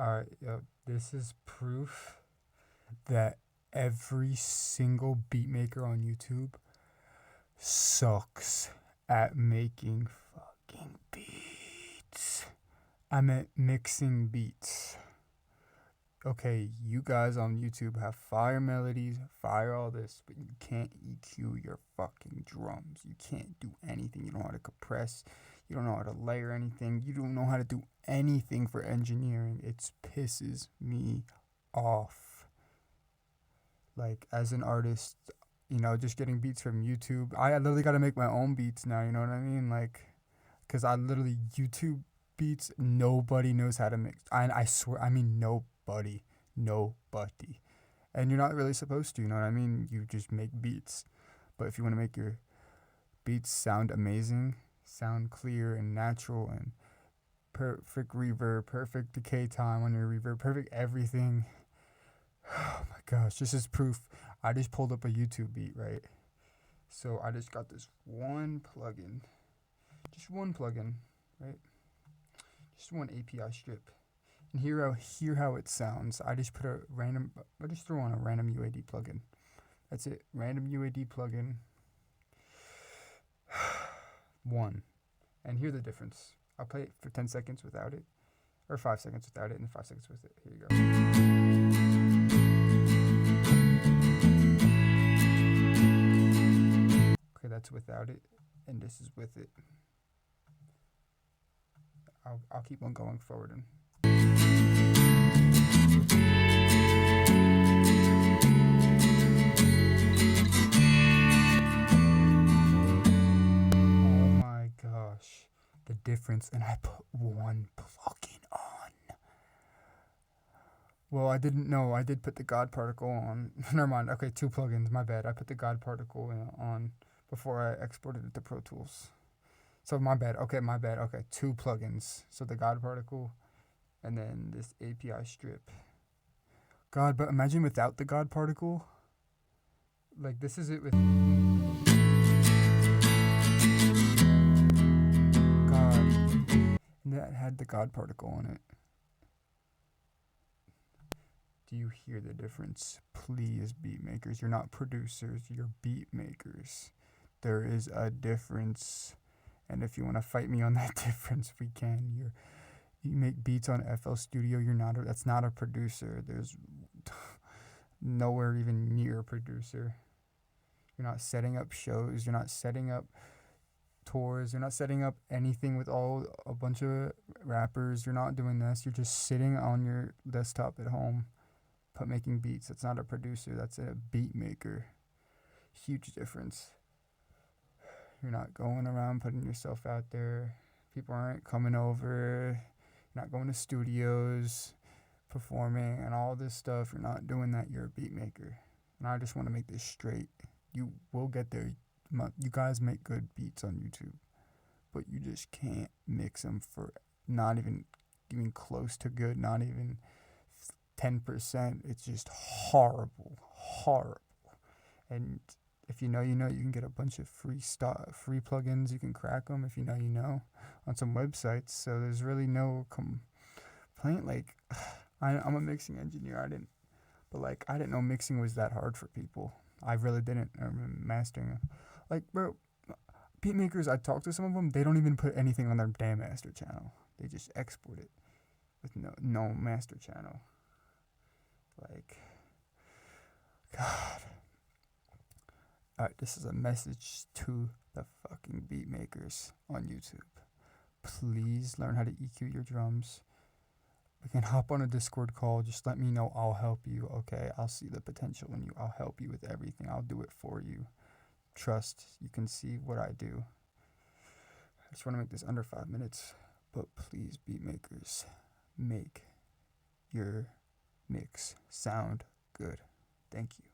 Alright, yo, this is proof that every single beat maker on YouTube sucks at making fucking beats. I meant mixing beats. Okay, you guys on YouTube have fire melodies, fire all this, but you can't EQ your fucking drums. You can't do anything. You don't know how to compress. You don't know how to layer anything. You don't know how to do anything for engineering. It pisses me off. Like, as an artist, just getting beats from YouTube. I literally got to make my own beats now, you know what I mean? Like, because I literally, YouTube beats, nobody knows how to mix. I swear, I mean, nobody. And you're not really supposed to, you know what I mean? You just make beats. But if you want to make your beats sound amazing, sound clear and natural, and perfect reverb, perfect decay time on your reverb, perfect everything. Oh my gosh, this is proof. I just pulled up a YouTube beat, right? So I just got this one plugin. Just one plugin, right? Just one API strip. And hear how it sounds. I just throw on a random UAD plugin. That's it. Random UAD plugin. One. And hear the difference. I'll play it for 10 seconds without it. Or 5 seconds without it, and 5 seconds with it. Here you go. Okay, that's without it. And this is with it. I'll keep on going forward. And the difference, and I put one plugin on. Well, I didn't know. I did put the God particle on. Never mind. Okay, 2 plugins. My bad. I put the God particle on before I exported it to Pro Tools. So my bad. Okay, 2 plugins. So the God particle, and then this API strip. God, but imagine without the God particle. Like, this is it with that had the God particle on it. Do you hear the difference? Please, beat makers. You're not producers, you're beat makers. There is a difference. And if you want to fight me on that difference, we can. You make beats on FL Studio, that's not a producer. There's nowhere even near a producer. You're not setting up shows, you're not setting up tours, you're not setting up anything with a bunch of rappers. You're not doing this. You're just sitting on your desktop at home making beats. That's not a producer, that's a beat maker. Huge difference. You're not going around putting yourself out there. People aren't coming over. You're not going to studios, performing and all this stuff. You're not doing that. You're a beat maker. And I just want to make this straight. You will get there. You guys make good beats on YouTube, but you just can't mix them for not even close to good, not even 10%. It's just horrible. And if you know, you can get a bunch of free plugins. You can crack them if you know on some websites. So there's really no complaint. Like, I'm a mixing engineer. I didn't know mixing was that hard for people. I really didn't. I'm mastering. Like, bro, beat makers, I talked to some of them, they don't even put anything on their damn master channel. They just export it with no master channel. Like, God. Alright, this is a message to the fucking beat makers on YouTube. Please learn how to EQ your drums. We can hop on a Discord call. Just let me know. I'll help you, okay? I'll see the potential in you. I'll help you with everything. I'll do it for you. Trust, you can see what I do. I just want to make this under 5 minutes. But please, beat makers, make your mix sound good. Thank you.